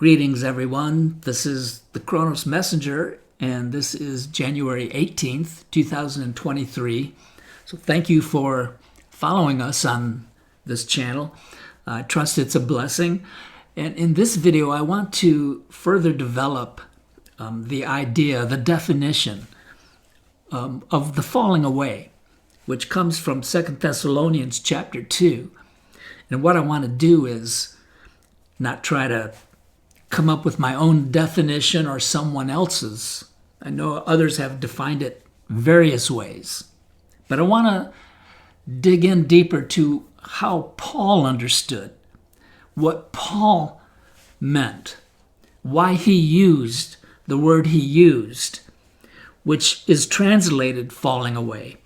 Greetings, everyone. This is the Chronos Messenger, and this is January 18th, 2023. So thank you for following us on this channel. I trust it's a blessing. And in this video, I want to further develop the idea, the definition of the falling away, which comes from 2 Thessalonians chapter 2. And what I want to do is not try to come up with my own definition or someone else's. I know others have defined it various ways, but I want to dig in deeper to how Paul understood, what Paul meant, why he used the word he used, which is translated falling away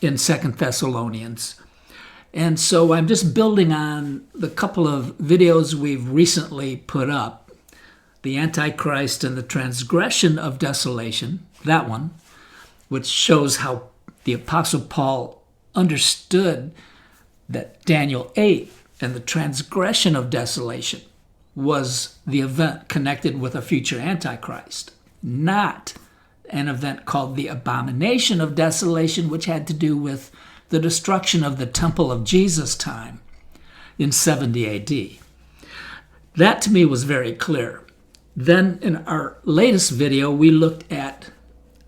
in 2 Thessalonians. And so I'm just building on the couple of videos we've recently put up, the Antichrist and the Transgression of Desolation, that one, which shows how the Apostle Paul understood that Daniel 8 and the transgression of desolation was the event connected with a future Antichrist, not an event called the Abomination of Desolation, which had to do with the destruction of the temple of Jesus' time in 70 AD. That to me was very clear. Then in our latest video, we looked at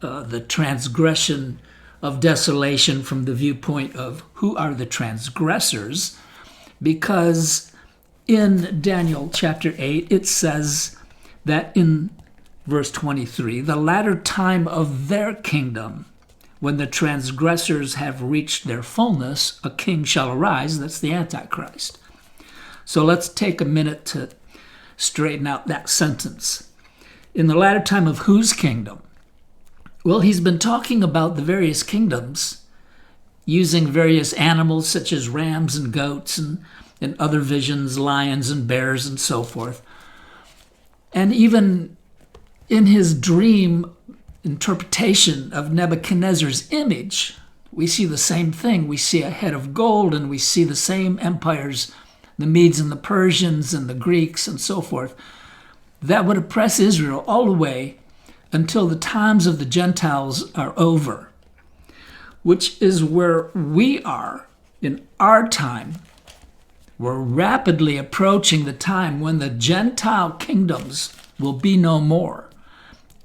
the transgression of desolation from the viewpoint of who are the transgressors, because in Daniel chapter 8, it says that in verse 23, the latter time of their kingdom, when the transgressors have reached their fullness, a king shall arise. That's the Antichrist. So let's take a minute to straighten out that sentence. In the latter time of whose kingdom? Well, he's been talking about the various kingdoms using various animals such as rams and goats and other visions, lions and bears and so forth. And even in his dream interpretation of Nebuchadnezzar's image, we see the same thing. We see a head of gold, and we see the same empires, the Medes and the Persians and the Greeks and so forth, that would oppress Israel all the way until the times of the Gentiles are over, which is where we are in our time. We're rapidly approaching the time when the Gentile kingdoms will be no more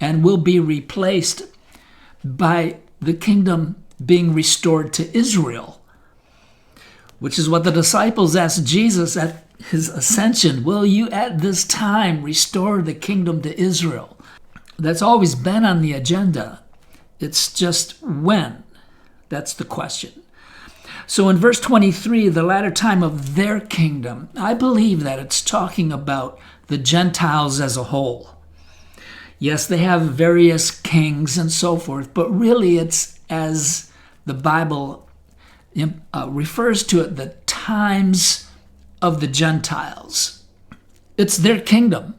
and will be replaced by the kingdom being restored to Israel, which is what the disciples asked Jesus at his ascension. Will you at this time restore the kingdom to Israel? That's always been on the agenda. It's just when. That's the question. So in verse 23, the latter time of their kingdom, I believe that it's talking about the Gentiles as a whole. Yes, they have various kings and so forth, but really it's, as the Bible refers to it, the times of the Gentiles. It's their kingdom.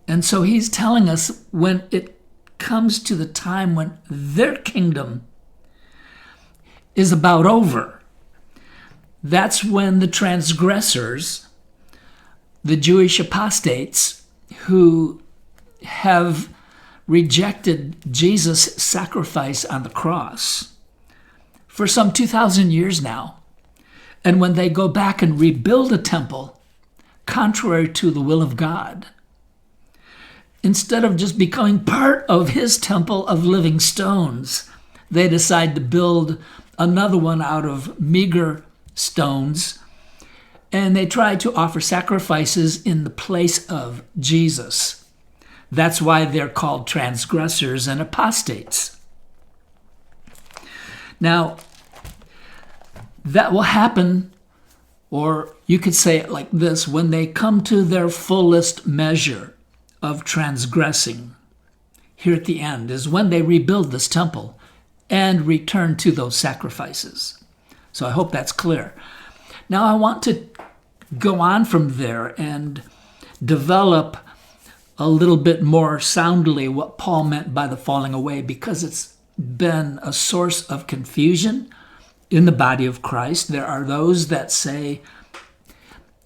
And so he's telling us when it comes to the time when their kingdom is about over, that's when the transgressors, the Jewish apostates who have rejected Jesus' sacrifice on the cross for some 2,000 years now, and when they go back and rebuild a temple contrary to the will of God, instead of just becoming part of his temple of living stones, they decide to build another one out of meager stones, and they try to offer sacrifices in the place of Jesus. That's why they're called transgressors and apostates. Now, that will happen, or you could say it like this, when they come to their fullest measure of transgressing. Here at the end is when they rebuild this temple and return to those sacrifices. So I hope that's clear. Now I want to go on from there and develop a little bit more soundly what Paul meant by the falling away, because it's been a source of confusion in the body of Christ. There are those that say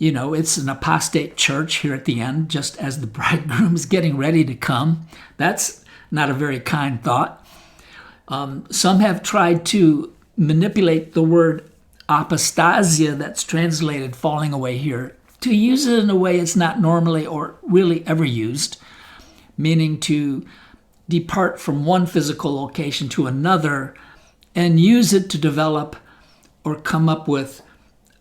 It's an apostate church here at the end, just as the bridegroom is getting ready to come. That's not a very kind thought. Some have tried to manipulate the word apostasia, that's translated falling away here, to use it in a way it's not normally or really ever used, meaning to depart from one physical location to another and use it to develop or come up with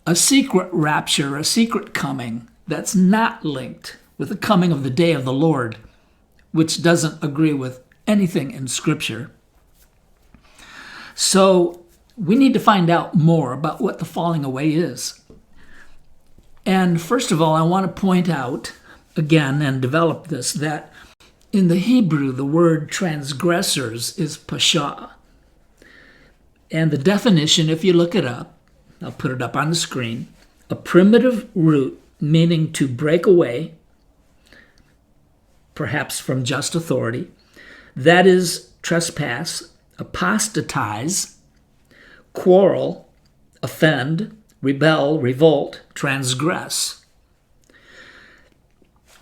a secret rapture, a secret coming that's not linked with the coming of the day of the Lord, which doesn't agree with anything in Scripture. So we need to find out more about what the falling away is. And first of all, I want to point out again and develop this, that in the Hebrew, the word transgressors is pasha. And the definition, if you look it up, I'll put it up on the screen, a primitive root meaning to break away, perhaps from just authority, that is trespass, apostatize, quarrel, offend, rebel, revolt, transgress.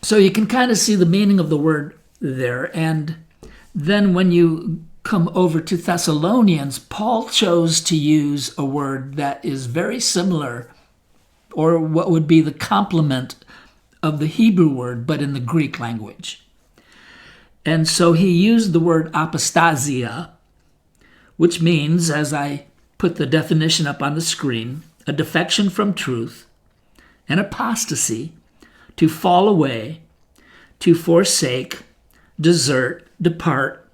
So you can kind of see the meaning of the word there. And then when you come over to Thessalonians, Paul chose to use a word that is very similar, or what would be the complement of the Hebrew word, but in the Greek language. And so he used the word apostasia, which means, as I put the definition up on the screen, a defection from truth, an apostasy, to fall away, to forsake, desert, depart.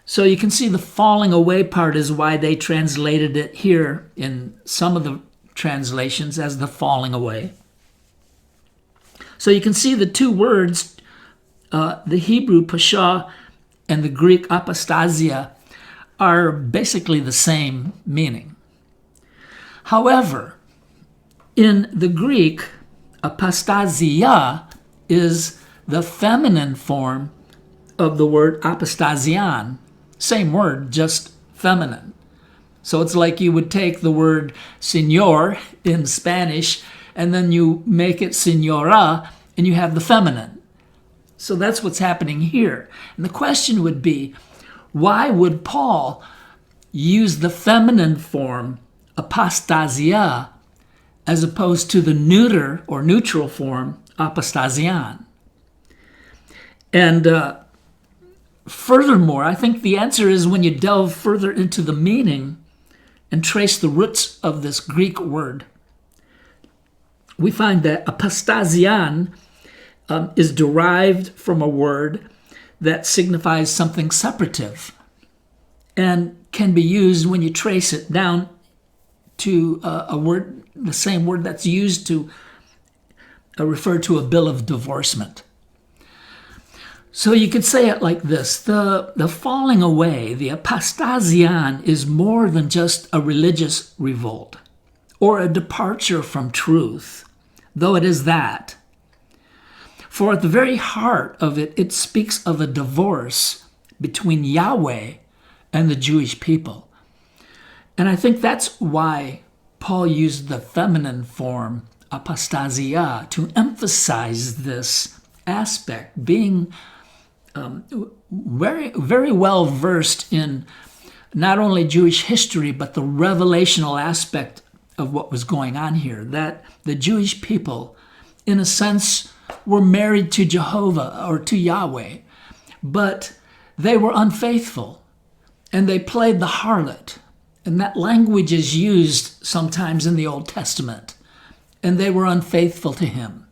So you can see the falling away part is why they translated it here in some of the translations as the falling away. So you can see the two words, the Hebrew pasha and the Greek apostasia, are basically the same meaning. However, in the Greek, apostasia is the feminine form of the word apostasian. Same word, just feminine. So it's like you would take the word señor in Spanish and then you make it señora and you have the feminine. So that's what's happening here. And the question would be, why would Paul use the feminine form apostasia as opposed to the neuter or neutral form apostasian? And furthermore, I think the answer is when you delve further into the meaning and trace the roots of this Greek word, we find that apostasian is derived from a word that signifies something separative and can be used when you trace it down to a word, the same word that's used to refer to a bill of divorcement. So you could say it like this: the falling away, the apostasian, is more than just a religious revolt or a departure from truth, though it is that. For at the very heart of it, it speaks of a divorce between Yahweh and the Jewish people. And I think that's why Paul used the feminine form, apostasia, to emphasize this aspect, being very, very well versed in not only Jewish history, but the revelational aspect of what was going on here, that the Jewish people, in a sense, were married to Jehovah or to Yahweh, but they were unfaithful and they played the harlot. And that language is used sometimes in the Old Testament. And they were unfaithful to him.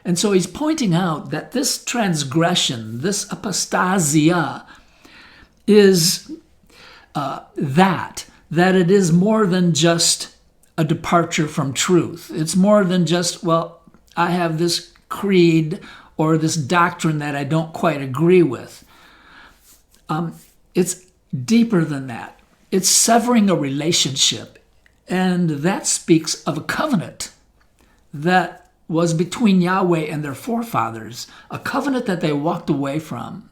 And so he's pointing out that this transgression, this apostasia, is that it is more than just a departure from truth. It's more than just, well, I have this creed or this doctrine that I don't quite agree with. It's deeper than that. It's severing a relationship, and that speaks of a covenant that was between Yahweh and their forefathers, a covenant that they walked away from,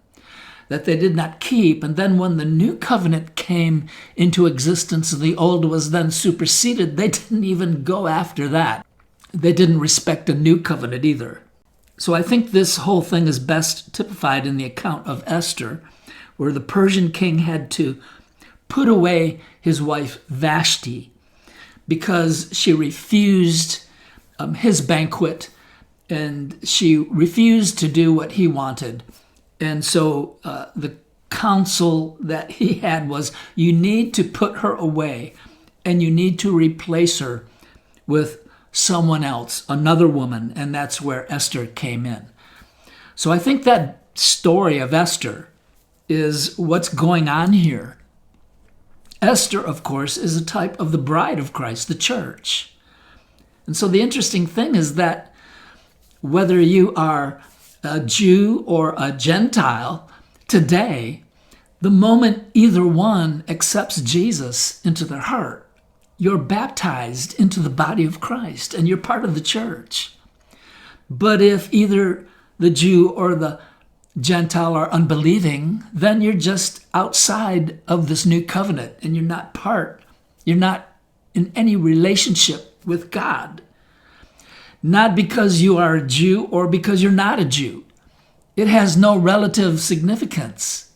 that they did not keep. And then when the new covenant came into existence, the old was then superseded. They didn't even go after that. they didn't respect a new covenant either. So I think this whole thing is best typified in the account of Esther, where the Persian king had to put away his wife Vashti because she refused his banquet, and she refused to do what he wanted. And so the counsel that he had was, you need to put her away, and you need to replace her with someone else, another woman, and that's where Esther came in. So I think that story of Esther is what's going on here. Esther, of course, is a type of the bride of Christ, the church. And so the interesting thing is that whether you are a Jew or a Gentile today, the moment either one accepts Jesus into their heart, you're baptized into the body of Christ and you're part of the church. But if either the Jew or the Gentile are unbelieving, then you're just outside of this new covenant and you're not in any relationship with God. Not because you are a Jew or because you're not a Jew. It has no relative significance.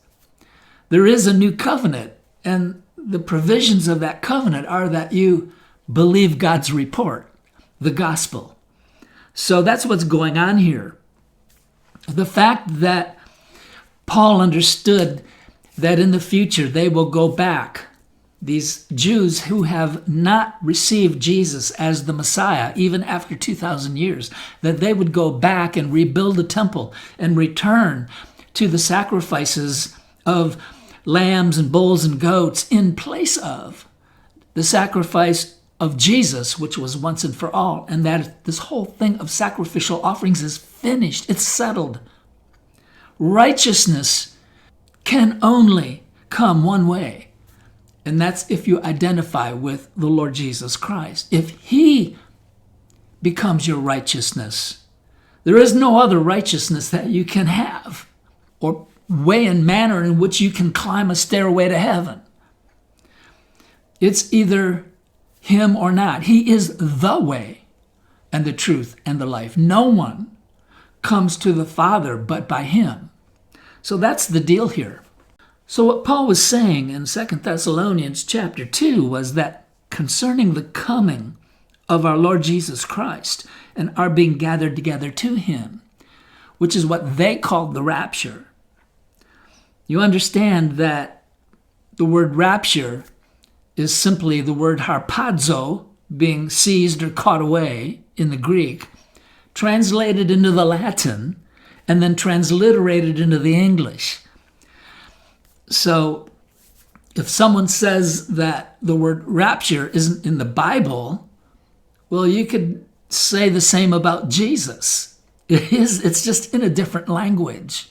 There is a new covenant, and the provisions of that covenant are that you believe God's report, the gospel. So that's what's going on here. The fact that Paul understood that in the future they will go back, these Jews who have not received Jesus as the Messiah, even after 2,000 years, that they would go back and rebuild the temple and return to the sacrifices of lambs and bulls and goats in place of the sacrifice of Jesus, which was once and for all, and that this whole thing of sacrificial offerings is finished. It's settled. Righteousness can only come one way, and that's if you identify with the Lord Jesus Christ. If he becomes your righteousness, there is no other righteousness that you can have or way and manner in which you can climb a stairway to heaven. It's either him or not. He is the way and the truth and the life. No one comes to the Father but by him. So that's the deal here. So what Paul was saying in 2 Thessalonians chapter 2 was that concerning the coming of our Lord Jesus Christ and our being gathered together to him, which is what they called the rapture. You understand that the word rapture is simply the word harpazo, being seized or caught away in the Greek, translated into the Latin, and then transliterated into the English. So if someone says that the word rapture isn't in the Bible, well, you could say the same about Jesus. It's just in a different language.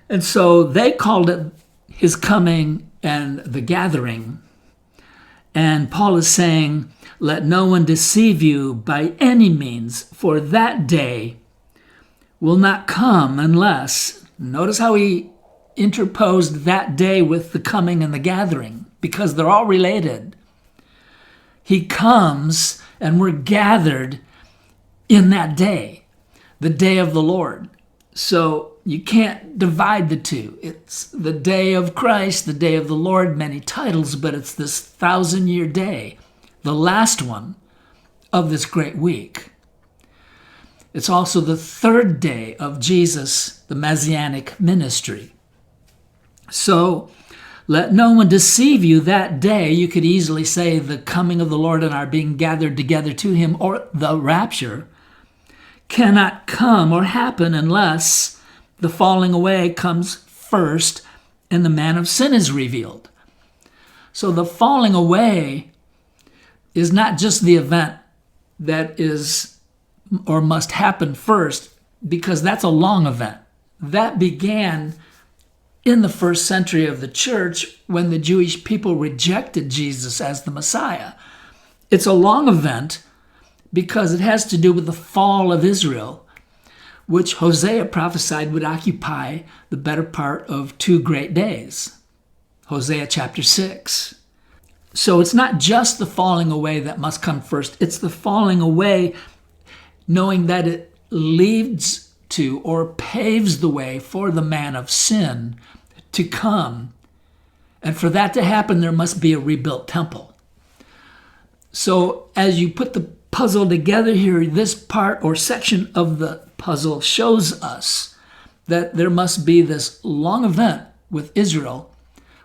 And so they called it his coming and the gathering. And Paul is saying, let no one deceive you by any means, for that day will not come unless, notice how he interposed that day with the coming and the gathering, because they're all related. He comes and we're gathered in that day, the day of the Lord. So you can't divide the two. It's the day of Christ, the day of the Lord, many titles, but it's this 1,000-year day, the last one of this great week. It's also the third day of Jesus, the Messianic ministry. So let no one deceive you that day. You could easily say the coming of the Lord and our being gathered together to him, or the rapture, cannot come or happen unless the falling away comes first and the man of sin is revealed. So the falling away is not just the event that is or must happen first, because that's a long event. That began in the first century of the church when the Jewish people rejected Jesus as the Messiah. It's a long event because it has to do with the fall of Israel, which Hosea prophesied would occupy the better part of 2 great days. Hosea chapter 6. So it's not just the falling away that must come first. It's the falling away knowing that it leads to or paves the way for the man of sin to come. And for that to happen, there must be a rebuilt temple. So as you put the puzzle together here, this part or section of the puzzle shows us that there must be this long event with Israel,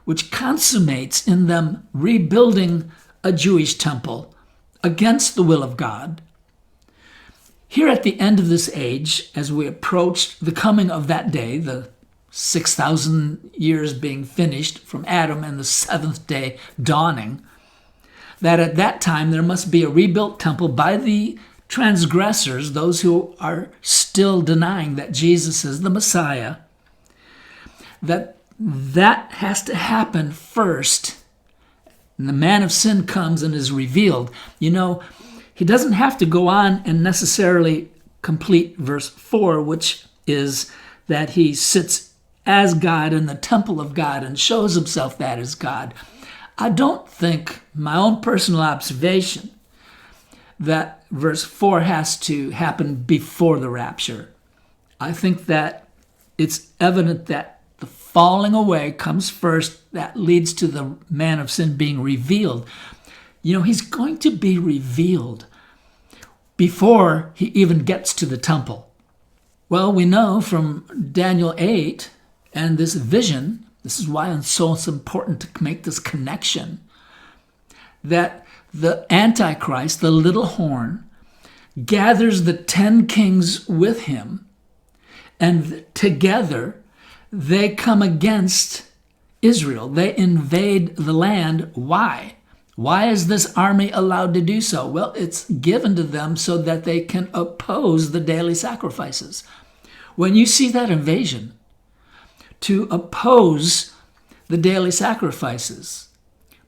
which consummates in them rebuilding a Jewish temple against the will of God. Here at the end of this age, as we approach the coming of that day, the 6,000 years being finished from Adam and the seventh day dawning, that at that time there must be a rebuilt temple by the transgressors, those who are still denying that Jesus is the Messiah, that has to happen first. And the man of sin comes and is revealed. You know, he doesn't have to go on and necessarily complete verse 4, which is that he sits as God in the temple of God and shows himself that as God. I don't think, my own personal observation, that verse 4 has to happen before the rapture. I think that it's evident that the falling away comes first. That leads to the man of sin being revealed. You know, he's going to be revealed before he even gets to the temple. Well, we know from Daniel 8 and this vision, this is why it's so important to make this connection, that the Antichrist, the little horn, gathers the 10 kings with him, and together they come against Israel. They invade the land. Why? Why is this army allowed to do so? Well, it's given to them so that they can oppose the daily sacrifices. When you see that invasion, to oppose the daily sacrifices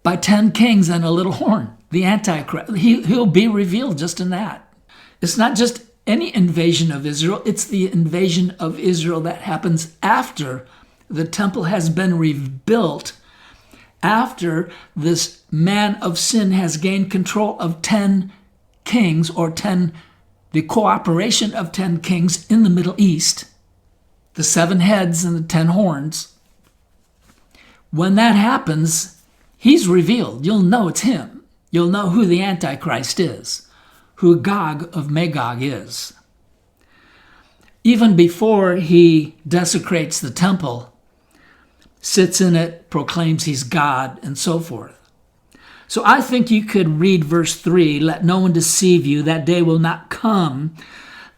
by 10 kings and a little horn, the Antichrist, he'll be revealed just in that. It's not just any invasion of Israel, it's the invasion of Israel that happens after the temple has been rebuilt, after this man of sin has gained control of 10 kings, or the cooperation of 10 kings in the Middle East, the 7 heads and the 10 horns. When that happens, he's revealed. You'll know it's him. You'll know who the Antichrist is, who Gog of Magog is. Even before he desecrates the temple, sits in it, proclaims he's God, and so forth. So I think you could read verse 3, let no one deceive you, that day will not come.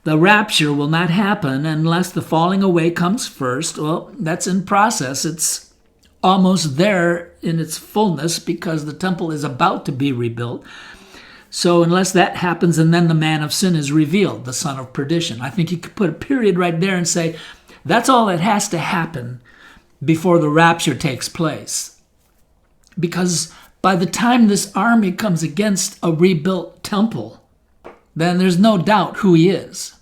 The rapture will not happen unless the falling away comes first. Well, that's in process. It's almost there in its fullness because the temple is about to be rebuilt. So unless that happens, and then the man of sin is revealed, the son of perdition. I think you could put a period right there and say, that's all that has to happen before the rapture takes place. Because by the time this army comes against a rebuilt temple, then there's no doubt who he is.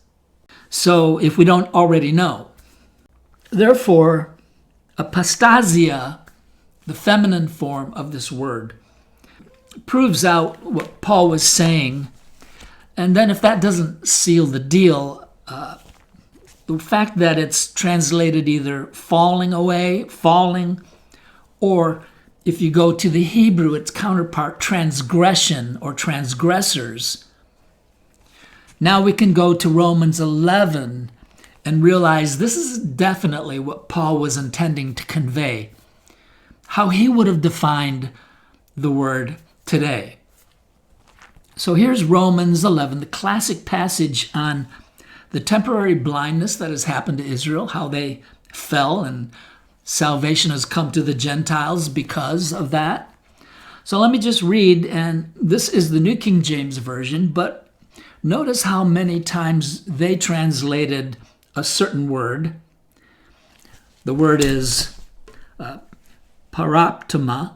So if we don't already know. Therefore, apostasia, the feminine form of this word, proves out what Paul was saying. And then if that doesn't seal the deal, the fact that it's translated either falling away, falling, or if you go to the Hebrew, its counterpart, transgression or transgressors. Now we can go to Romans 11 and realize this is definitely what Paul was intending to convey, how he would have defined the word today. So here's Romans 11, the classic passage on the temporary blindness that has happened to Israel, how they fell and salvation has come to the Gentiles because of that. So let me just read, and this is the New King James Version, but notice how many times they translated a certain word. The word is paraptoma,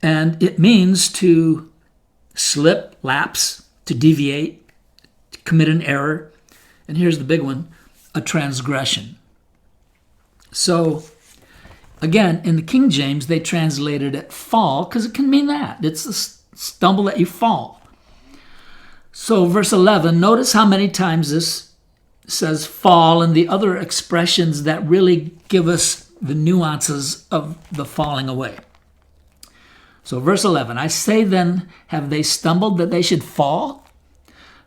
and it means to slip, lapse, to deviate, to commit an error. And here's the big one, a transgression. So Again, in the King James, they translated it fall because it can mean that. It's a stumble that you fall. So verse 11, notice how many times this says fall and the other expressions that really give us the nuances of the falling away. So verse 11, I say then, have they stumbled that they should fall?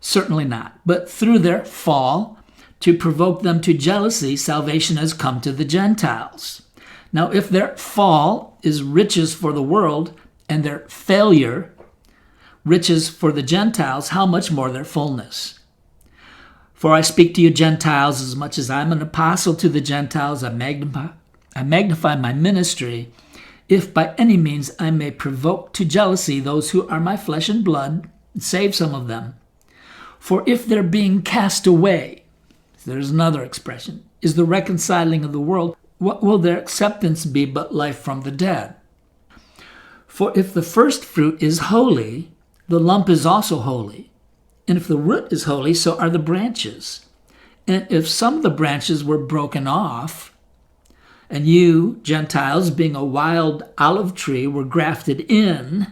Certainly not. But through their fall, to provoke them to jealousy, salvation has come to the Gentiles. Now, if their fall is riches for the world and their failure riches for the Gentiles, how much more their fullness? For I speak to you Gentiles, as much as I'm an apostle to the Gentiles, I magnify my ministry, if by any means I may provoke to jealousy those who are my flesh and blood, and save some of them. For if they're being cast away, there's another expression, is the reconciling of the world, what will their acceptance be but life from the dead? For if the first fruit is holy, the lump is also holy. And if the root is holy, so are the branches. And if some of the branches were broken off, and you, Gentiles, being a wild olive tree, were grafted in,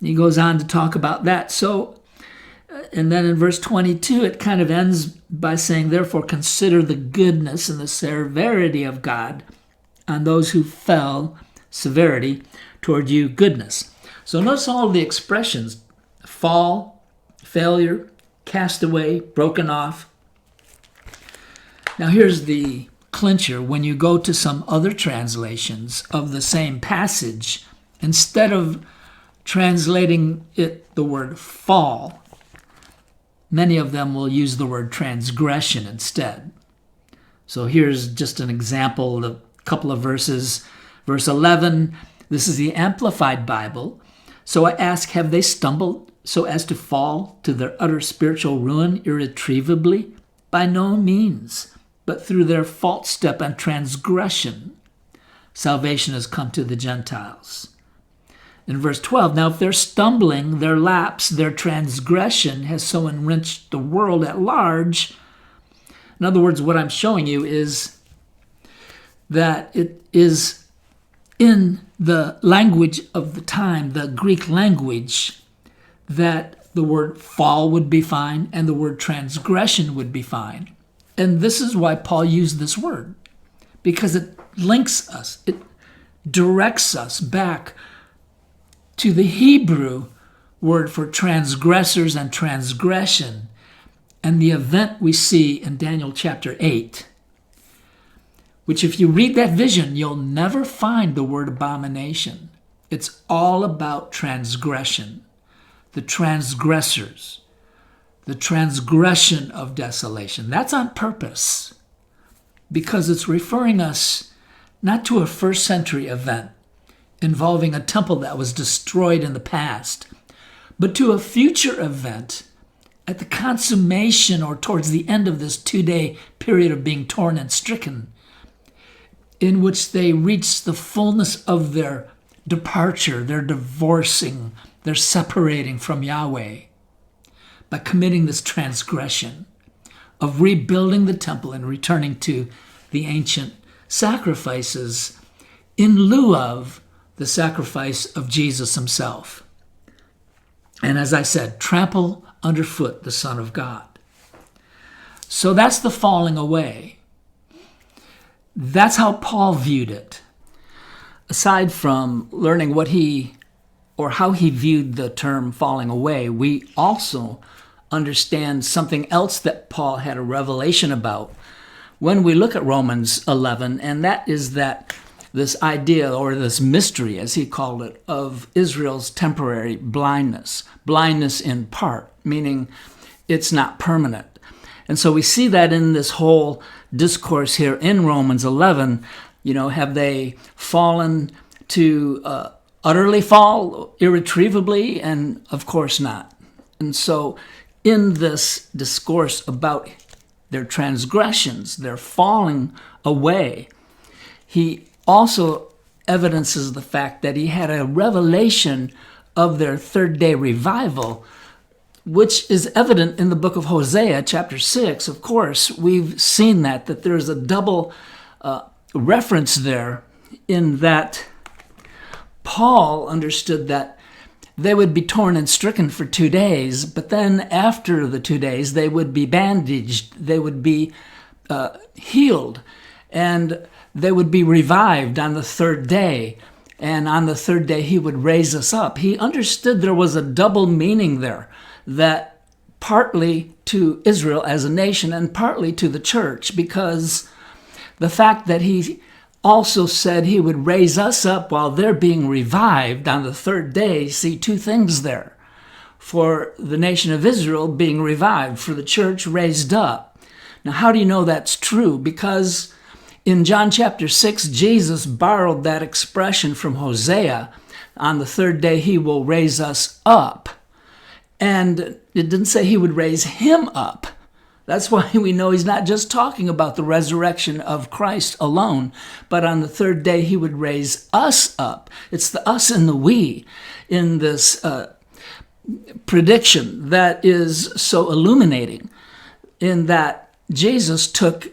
he goes on to talk about that. And then in verse 22, it kind of ends by saying, therefore consider the goodness and the severity of God on those who fell, severity, toward you, goodness. So notice all the expressions, fall, failure, cast away, broken off. Now here's the clincher. When you go to some other translations of the same passage, instead of translating it the word fall, many of them will use the word transgression instead. So here's just an example, a couple of verses. Verse 11, this is the Amplified Bible. So I ask, have they stumbled so as to fall to their utter spiritual ruin irretrievably? By no means, but through their false step and transgression, salvation has come to the Gentiles. In verse 12, now if they're stumbling, their lapse, their transgression has so enriched the world at large. In other words, what I'm showing you is that it is in the language of the time, the Greek language, that the word fall would be fine and the word transgression would be fine. And this is why Paul used this word, because it links us, it directs us back to the Hebrew word for transgressors and transgression, and the event we see in Daniel chapter 8, which if you read that vision, you'll never find the word abomination. It's all about transgression, the transgressors, the transgression of desolation. That's on purpose, because it's referring us not to a first century event involving a temple that was destroyed in the past, but to a future event at the consummation or towards the end of this 2-day period of being torn and stricken, in which they reach the fullness of their departure, their divorcing, their separating from Yahweh by committing this transgression of rebuilding the temple and returning to the ancient sacrifices in lieu of the sacrifice of Jesus himself. And as I said, trample underfoot the Son of God. So that's the falling away. That's how Paul viewed it. Aside from learning what he or how he viewed the term falling away, we also understand something else that Paul had a revelation about when we look at Romans 11, and that is that this idea, or this mystery, as he called it, of Israel's temporary blindness. Blindness in part, meaning it's not permanent. And so we see that in this whole discourse here in Romans 11, have they fallen to utterly fall irretrievably? And of course not. And so in this discourse about their transgressions, their falling away, he also evidences the fact that he had a revelation of their third-day revival, which is evident in the book of Hosea, chapter 6. Of course, we've seen that there's a double reference there in that Paul understood that they would be torn and stricken for 2 days, but then after the 2 days, they would be bandaged, they would be healed, and they would be revived on the 3rd day. And on the 3rd day, he would raise us up. He understood there was a double meaning there, that partly to Israel as a nation and partly to the church, because the fact that he also said he would raise us up while they're being revived on the 3rd day. See, 2 things there. For the nation of Israel being revived, for the church raised up. Now, how do you know that's true? Because in John chapter 6, Jesus borrowed that expression from Hosea. On the 3rd day, he will raise us up. And it didn't say he would raise him up. That's why we know he's not just talking about the resurrection of Christ alone, but on the 3rd day he would raise us up. It's the us and the we in this prediction that is so illuminating, in that Jesus took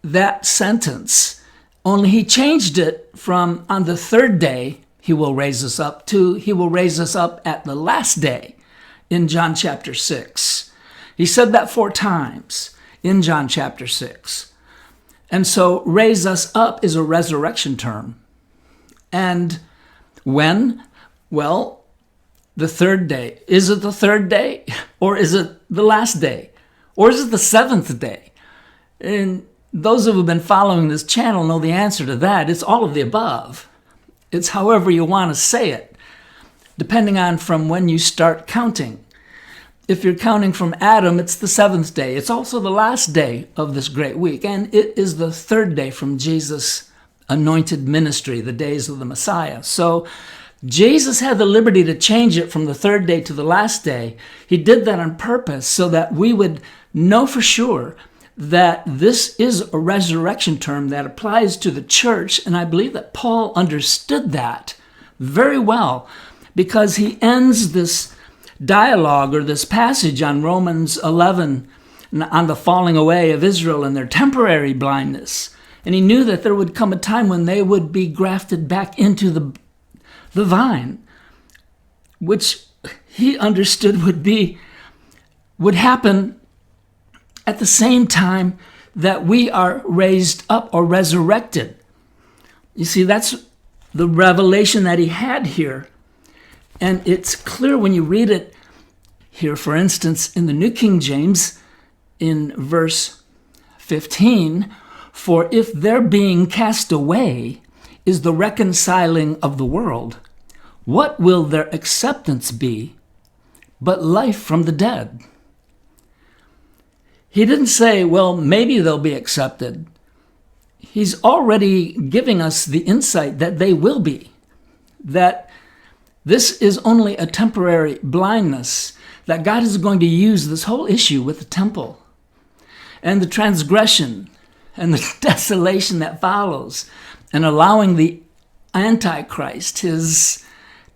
that sentence, only he changed it from on the 3rd day he will raise us up to he will raise us up at the last day in John chapter 6. He said that 4 times in John chapter 6. And so raise us up is a resurrection term. And when? Well, the 3rd day. Is it the 3rd day? Or is it the last day? Or is it the 7th day? And those who have been following this channel know the answer to that. It's all of the above. It's however you want to say it, depending on from when you start counting. If you're counting from Adam, it's the 7th day. It's also the last day of this great week. And it is the 3rd day from Jesus' anointed ministry, the days of the Messiah. So Jesus had the liberty to change it from the 3rd day to the last day. He did that on purpose so that we would know for sure that this is a resurrection term that applies to the church. And I believe that Paul understood that very well, because he ends this dialogue or this passage on Romans 11 on the falling away of Israel and their temporary blindness. And he knew that there would come a time when they would be grafted back into the vine, which he understood would happen at the same time that we are raised up or resurrected. You see, that's the revelation that he had here. And it's clear when you read it here, for instance, in the New King James, in verse 15, for if their being cast away is the reconciling of the world, what will their acceptance be but life from the dead? He didn't say, well, maybe they'll be accepted. He's already giving us the insight that they will be, that this is only a temporary blindness, that God is going to use this whole issue with the temple and the transgression and the desolation that follows, and allowing the Antichrist, his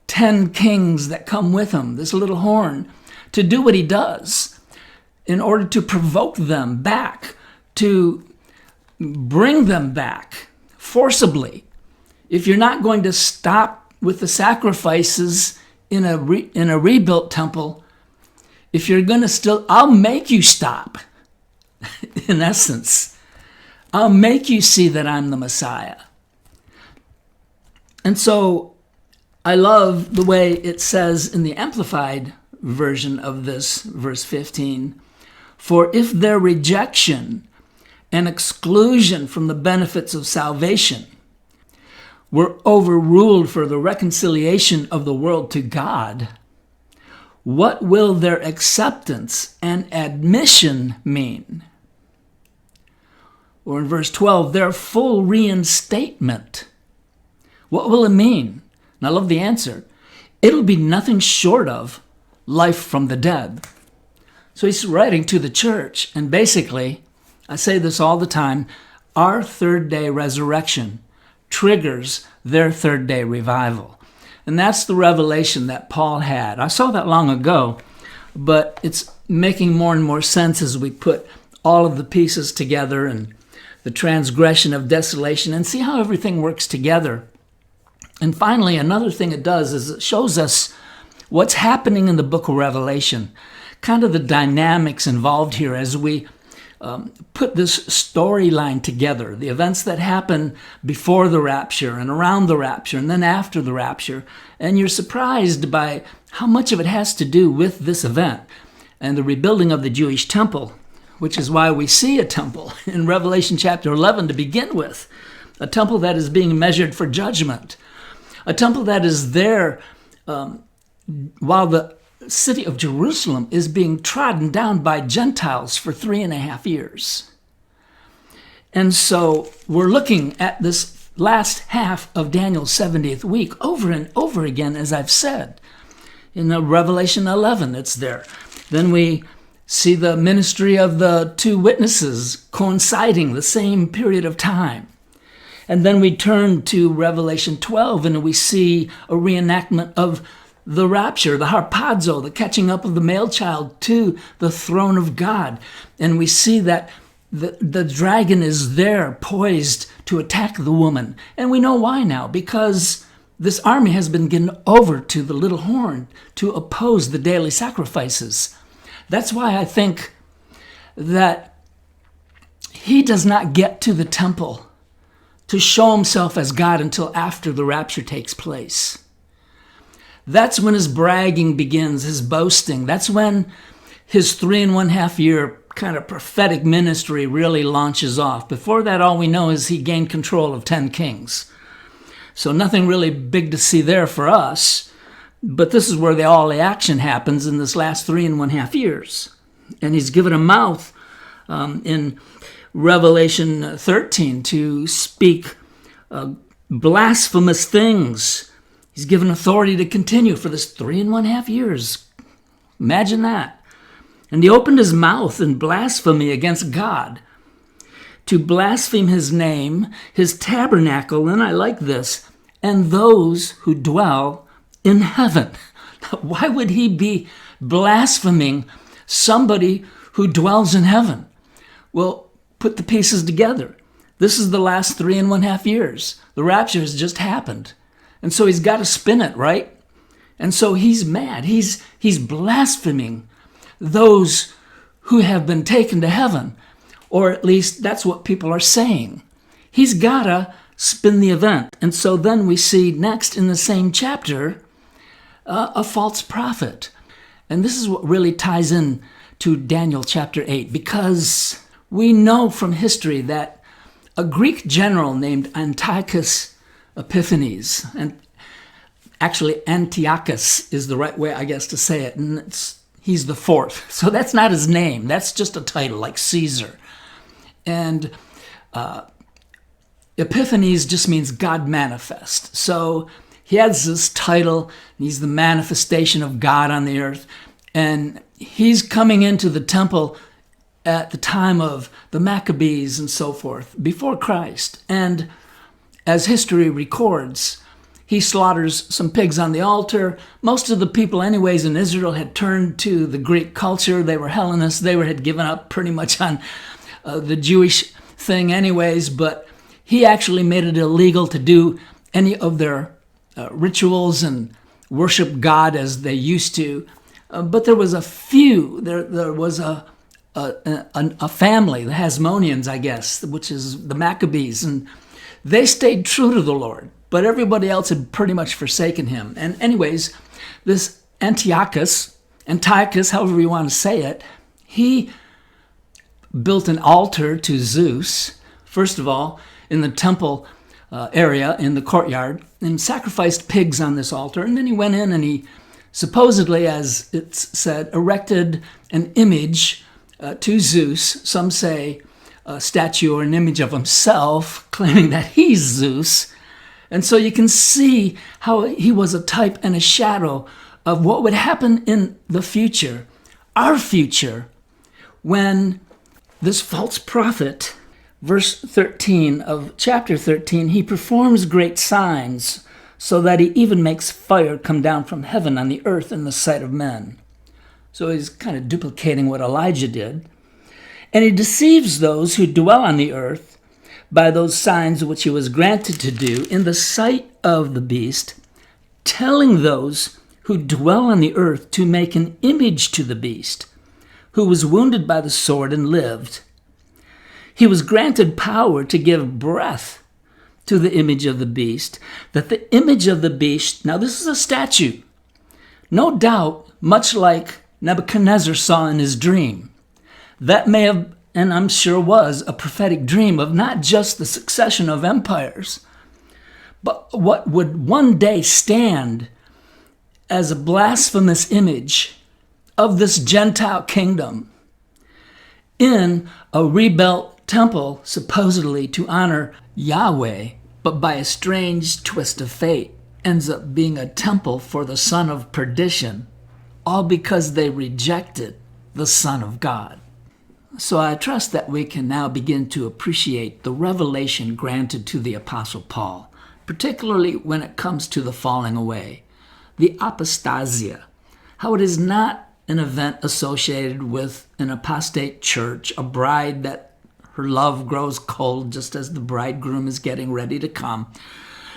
10 kings that come with him, this little horn, to do what he does in order to provoke them back, to bring them back forcibly. If you're not going to stop with the sacrifices in a rebuilt temple, if you're going to I'll make you stop. In essence, I'll make you see that I'm the Messiah. And so I love the way it says in the Amplified version of this, verse 15, for if their rejection and exclusion from the benefits of salvation were overruled for the reconciliation of the world to God, what will their acceptance and admission mean? Or in verse 12, their full reinstatement. What will it mean? And I love the answer. It'll be nothing short of life from the dead. So he's writing to the church, and basically, I say this all the time, our 3rd day resurrection triggers their 3rd day revival. And that's the revelation that Paul had. I saw that long ago, but it's making more and more sense as we put all of the pieces together and the transgression of desolation, and see how everything works together. And finally, another thing it does is it shows us what's happening in the book of Revelation, kind of the dynamics involved here as we put this storyline together, the events that happen before the rapture and around the rapture and then after the rapture. And you're surprised by how much of it has to do with this event and the rebuilding of the Jewish temple, which is why we see a temple in Revelation chapter 11 to begin with, a temple that is being measured for judgment, a temple that is there while the city of Jerusalem is being trodden down by Gentiles for 3.5 years. And so we're looking at this last half of Daniel's 70th week over and over again, as I've said. In Revelation 11, it's there. Then we see the ministry of the two witnesses coinciding the same period of time. And then we turn to Revelation 12 and we see a reenactment of the rapture, the harpazo, the catching up of the male child to the throne of God. And we see that the dragon is there poised to attack the woman. And we know why now, because this army has been given over to the little horn to oppose the daily sacrifices. That's why I think that he does not get to the temple to show himself as God until after the rapture takes place. That's when his bragging begins, his boasting. That's when his 3.5 year kind of prophetic ministry really launches off. Before that, all we know is he gained control of 10 kings. So nothing really big to see there for us. But this is where all the action happens in this last 3.5 years. And he's given a mouth in Revelation 13 to speak blasphemous things. He's given authority to continue for this 3.5 years. Imagine that. And he opened his mouth in blasphemy against God, to blaspheme his name, his tabernacle, and I like this, and those who dwell in heaven. Why would he be blaspheming somebody who dwells in heaven? Well, put the pieces together. This is the last 3.5 years. The rapture has just happened. And so he's got to spin it, right? And so he's mad. He's blaspheming those who have been taken to heaven, or at least that's what people are saying. He's got to spin the event. And so then we see next in the same chapter a false prophet. And this is what really ties in to Daniel chapter 8, because we know from history that a Greek general named Antiochus Epiphanes, and actually Antiochus is the right way, I guess, to say it, and he's the fourth. So that's not his name. That's just a title, like Caesar. And Epiphanes just means God manifest. So he has this title, and he's the manifestation of God on the earth. And he's coming into the temple at the time of the Maccabees and so forth, before Christ. And as history records, he slaughters some pigs on the altar. Most of the people anyways in Israel had turned to the Greek culture. They were Hellenists. They had given up pretty much on the Jewish thing anyways, but he actually made it illegal to do any of their rituals and worship God as they used to. But there was a few. There was a family, the Hasmoneans, I guess, which is the Maccabees, and they stayed true to the Lord, but everybody else had pretty much forsaken him. And anyways, this Antiochus, however you want to say it, he built an altar to Zeus, first of all, in the temple area, in the courtyard, and sacrificed pigs on this altar. And then he went in and he supposedly, as it's said, erected an image to Zeus. Some say a statue or an image of himself, claiming that he's Zeus. And so you can see how he was a type and a shadow of what would happen in the future, our future, when this false prophet, verse 13 of chapter 13, he performs great signs so that he even makes fire come down from heaven on the earth in the sight of men. So he's kind of duplicating what Elijah did. And he deceives those who dwell on the earth by those signs which he was granted to do in the sight of the beast, telling those who dwell on the earth to make an image to the beast, who was wounded by the sword and lived. He was granted power to give breath to the image of the beast, that the image of the beast, now this is a statue, no doubt, much like Nebuchadnezzar saw in his dream. That may have, and I'm sure was, a prophetic dream of not just the succession of empires, but what would one day stand as a blasphemous image of this Gentile kingdom in a rebuilt temple, supposedly to honor Yahweh, but by a strange twist of fate, ends up being a temple for the son of perdition, all because they rejected the Son of God. So I trust that we can now begin to appreciate the revelation granted to the Apostle Paul, particularly when it comes to the falling away, the apostasia, how it is not an event associated with an apostate church, a bride that her love grows cold just as the bridegroom is getting ready to come,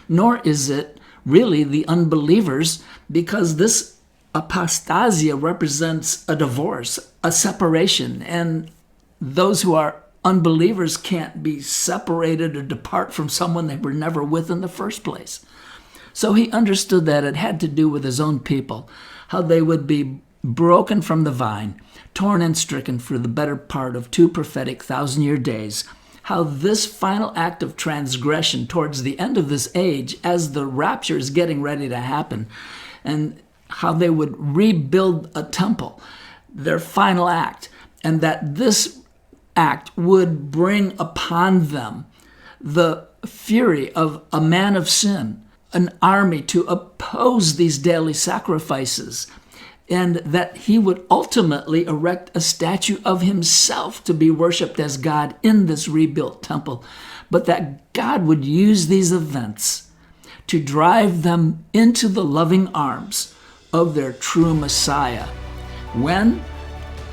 nor is it really the unbelievers, because this apostasia represents a divorce, a separation, and those who are unbelievers can't be separated or depart from someone they were never with in the first place. So he understood that it had to do with his own people, how they would be broken from the vine, torn and stricken for the better part of 2 prophetic 1,000-year days, how this final act of transgression towards the end of this age, as the rapture is getting ready to happen, and how they would rebuild a temple, their final act, and that this act would bring upon them the fury of a man of sin, an army to oppose these daily sacrifices, and that he would ultimately erect a statue of himself to be worshiped as God in this rebuilt temple, but that God would use these events to drive them into the loving arms of their true Messiah. When?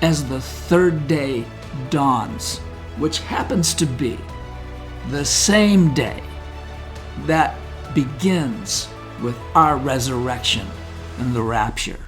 As the third day dawns, which happens to be the same day that begins with our resurrection and the rapture.